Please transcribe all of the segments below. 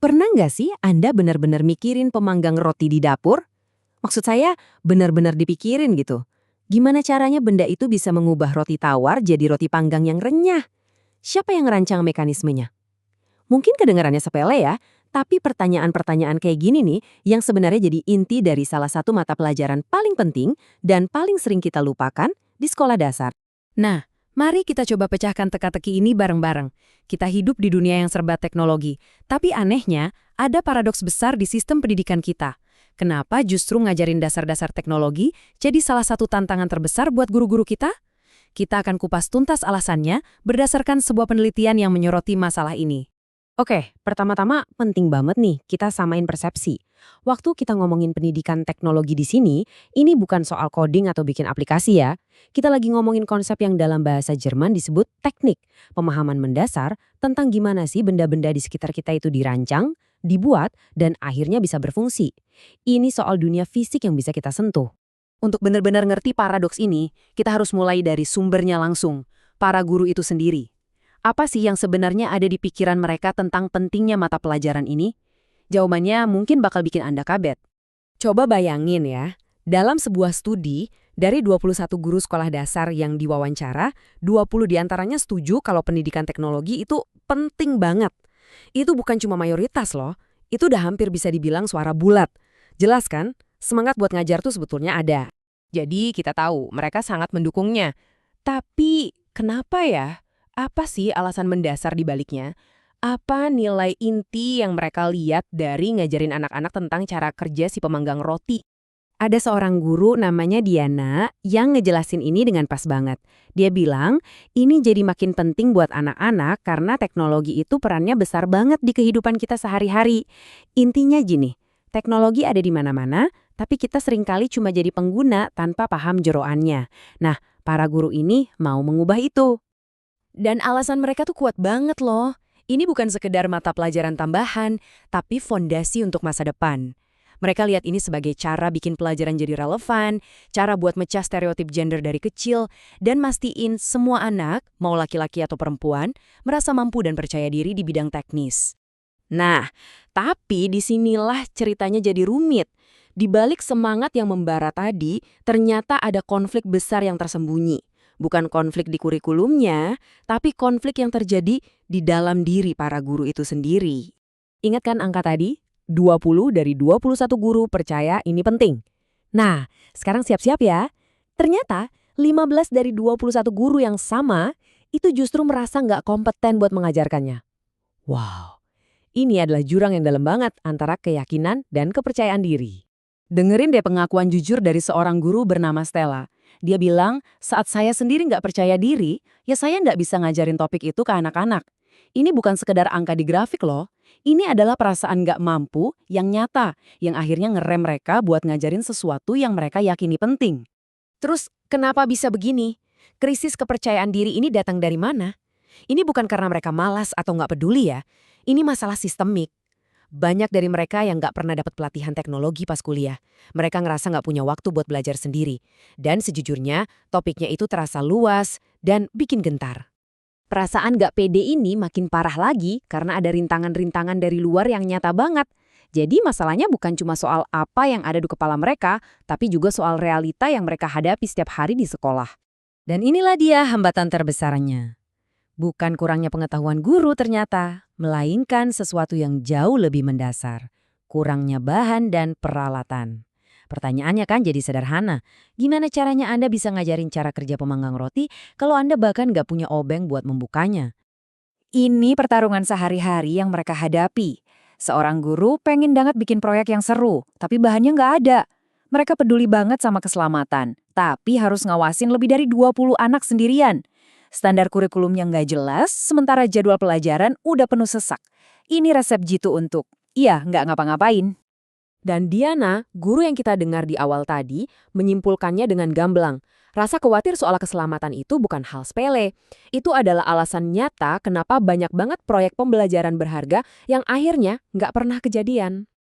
Pernah nggak sih Anda benar-benar mikirin pemanggang roti di dapur? Maksud saya, benar-benar dipikirin gitu. Gimana caranya benda itu bisa mengubah roti tawar jadi roti panggang yang renyah? Siapa yang ngerancang mekanismenya? Mungkin kedengarannya sepele ya, tapi pertanyaan-pertanyaan kayak gini nih yang sebenarnya jadi inti dari salah satu mata pelajaran paling penting dan paling sering kita lupakan di sekolah dasar. Nah, mari kita coba pecahkan teka-teki ini bareng-bareng. Kita hidup di dunia yang serba teknologi, tapi anehnya ada paradoks besar di sistem pendidikan kita. Kenapa justru ngajarin dasar-dasar teknologi jadi salah satu tantangan terbesar buat guru-guru kita? Kita akan kupas tuntas alasannya berdasarkan sebuah penelitian yang menyoroti masalah ini. Oke, pertama-tama penting banget nih kita samain persepsi. Waktu kita ngomongin pendidikan teknologi di sini, ini bukan soal coding atau bikin aplikasi ya. Kita lagi ngomongin konsep yang dalam bahasa Jerman disebut teknik, pemahaman mendasar tentang gimana sih benda-benda di sekitar kita itu dirancang, dibuat, dan akhirnya bisa berfungsi. Ini soal dunia fisik yang bisa kita sentuh. Untuk benar-benar ngerti paradoks ini, kita harus mulai dari sumbernya langsung, para guru itu sendiri. Apa sih yang sebenarnya ada di pikiran mereka tentang pentingnya mata pelajaran ini? Jawabannya mungkin bakal bikin Anda kaget. Coba bayangin ya, dalam sebuah studi, dari 21 guru sekolah dasar yang diwawancara, 20 diantaranya setuju kalau pendidikan teknologi itu penting banget. Itu bukan cuma mayoritas loh, itu udah hampir bisa dibilang suara bulat. Jelas kan? Semangat buat ngajar tuh sebetulnya ada. Jadi kita tahu mereka sangat mendukungnya. Tapi kenapa ya? Apa sih alasan mendasar di baliknya? Apa nilai inti yang mereka lihat dari ngajarin anak-anak tentang cara kerja si pemanggang roti? Ada seorang guru namanya Diana yang ngejelasin ini dengan pas banget. Dia bilang, ini jadi makin penting buat anak-anak karena teknologi itu perannya besar banget di kehidupan kita sehari-hari. Intinya gini, teknologi ada di mana-mana, tapi kita seringkali cuma jadi pengguna tanpa paham jeroannya. Nah, para guru ini mau mengubah itu. Dan alasan mereka tuh kuat banget loh. Ini bukan sekedar mata pelajaran tambahan, tapi fondasi untuk masa depan. Mereka lihat ini sebagai cara bikin pelajaran jadi relevan, cara buat mecah stereotip gender dari kecil, dan mastiin semua anak, mau laki-laki atau perempuan, merasa mampu dan percaya diri di bidang teknis. Nah, tapi disinilah ceritanya jadi rumit. Di balik semangat yang membara tadi, ternyata ada konflik besar yang tersembunyi. Bukan konflik di kurikulumnya, tapi konflik yang terjadi di dalam diri para guru itu sendiri. Ingat kan angka tadi? 20 dari 21 guru percaya ini penting. Nah, sekarang siap-siap ya. Ternyata 15 dari 21 guru yang sama itu justru merasa nggak kompeten buat mengajarkannya. Wow, ini adalah jurang yang dalam banget antara keyakinan dan kepercayaan diri. Dengerin deh pengakuan jujur dari seorang guru bernama Stella. Dia bilang, saat saya sendiri nggak percaya diri, ya saya nggak bisa ngajarin topik itu ke anak-anak. Ini bukan sekedar angka di grafik loh. Ini adalah perasaan nggak mampu yang nyata, yang akhirnya ngerem mereka buat ngajarin sesuatu yang mereka yakini penting. Terus, kenapa bisa begini? Krisis kepercayaan diri ini datang dari mana? Ini bukan karena mereka malas atau nggak peduli ya. Ini masalah sistemik. Banyak dari mereka yang nggak pernah dapat pelatihan teknologi pas kuliah. Mereka ngerasa nggak punya waktu buat belajar sendiri. Dan sejujurnya, topiknya itu terasa luas dan bikin gentar. Perasaan nggak pede ini makin parah lagi karena ada rintangan-rintangan dari luar yang nyata banget. Jadi masalahnya bukan cuma soal apa yang ada di kepala mereka, tapi juga soal realita yang mereka hadapi setiap hari di sekolah. Dan inilah dia hambatan terbesarnya. Bukan kurangnya pengetahuan guru ternyata, melainkan sesuatu yang jauh lebih mendasar. Kurangnya bahan dan peralatan. Pertanyaannya kan jadi sederhana. Gimana caranya Anda bisa ngajarin cara kerja pemanggang roti kalau Anda bahkan nggak punya obeng buat membukanya? Ini pertarungan sehari-hari yang mereka hadapi. Seorang guru pengen banget bikin proyek yang seru, tapi bahannya nggak ada. Mereka peduli banget sama keselamatan, tapi harus ngawasin lebih dari 20 anak sendirian. Standar kurikulum yang nggak jelas, sementara jadwal pelajaran udah penuh sesak. Ini resep jitu untuk, iya, nggak ngapa-ngapain. Dan Diana, guru yang kita dengar di awal tadi, menyimpulkannya dengan gamblang. Rasa khawatir soal keselamatan itu bukan hal sepele. Itu adalah alasan nyata kenapa banyak banget proyek pembelajaran berharga yang akhirnya nggak pernah kejadian.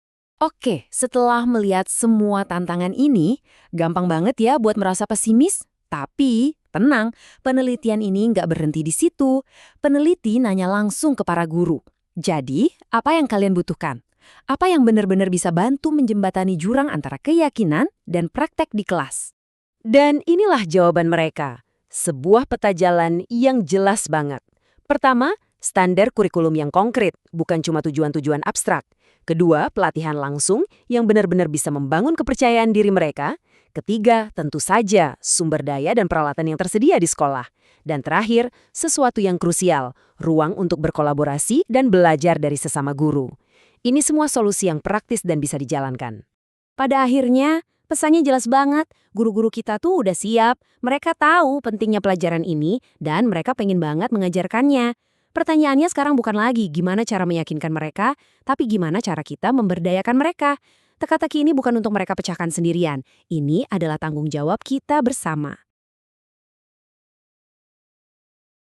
Oke, setelah melihat semua tantangan ini, gampang banget ya buat merasa pesimis. Tapi, tenang, penelitian ini nggak berhenti di situ. Peneliti nanya langsung ke para guru. Jadi, apa yang kalian butuhkan? Apa yang benar-benar bisa bantu menjembatani jurang antara keyakinan dan praktek di kelas? Dan inilah jawaban mereka. Sebuah peta jalan yang jelas banget. Pertama, standar kurikulum yang konkret, bukan cuma tujuan-tujuan abstrak. Kedua, pelatihan langsung yang benar-benar bisa membangun kepercayaan diri mereka. Ketiga, tentu saja sumber daya dan peralatan yang tersedia di sekolah. Dan terakhir, sesuatu yang krusial, ruang untuk berkolaborasi dan belajar dari sesama guru. Ini semua solusi yang praktis dan bisa dijalankan. Pada akhirnya, pesannya jelas banget. Guru-guru kita tuh udah siap. Mereka tahu pentingnya pelajaran ini dan mereka pengen banget mengajarkannya. Pertanyaannya sekarang bukan lagi gimana cara meyakinkan mereka, tapi gimana cara kita memberdayakan mereka. Teka-teki ini bukan untuk mereka pecahkan sendirian. Ini adalah tanggung jawab kita bersama.